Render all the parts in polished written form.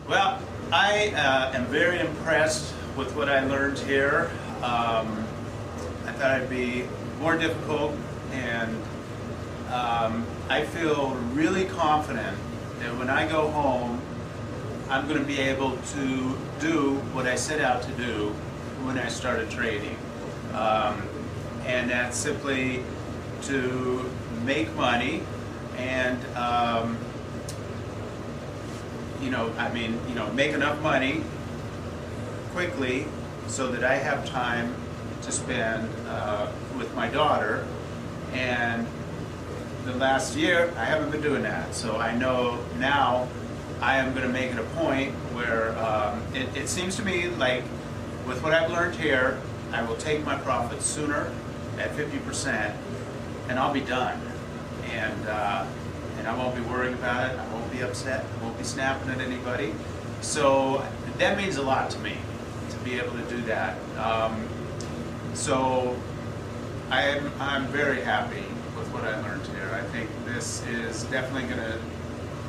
Well, I am very impressed with what I learned here. I thought it'd be more difficult, and I feel really confident that when I go home, I'm going to be able to do what I set out to do when I started trading. And that's simply to make money and make enough money quickly so that I have time to spend with my daughter. And the last year, I haven't been doing that. So I know now I am going to make it a point where it seems to me like with what I've learned here, I will take my profits sooner at 50%, and I'll be done. And I won't be worrying about it. I won't be upset. I won't be snapping at anybody. So that means a lot to me, to be able to do that. So I'm very happy with what I learned here. I think this is definitely going to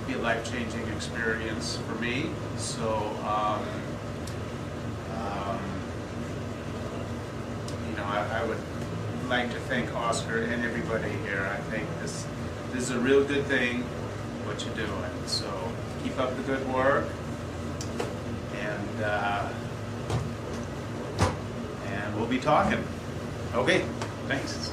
be a life-changing experience for me. So I would like to thank Oscar and everybody here. I think this is a real good thing, what you're doing. So keep up the good work, and we'll be talking. Okay, thanks.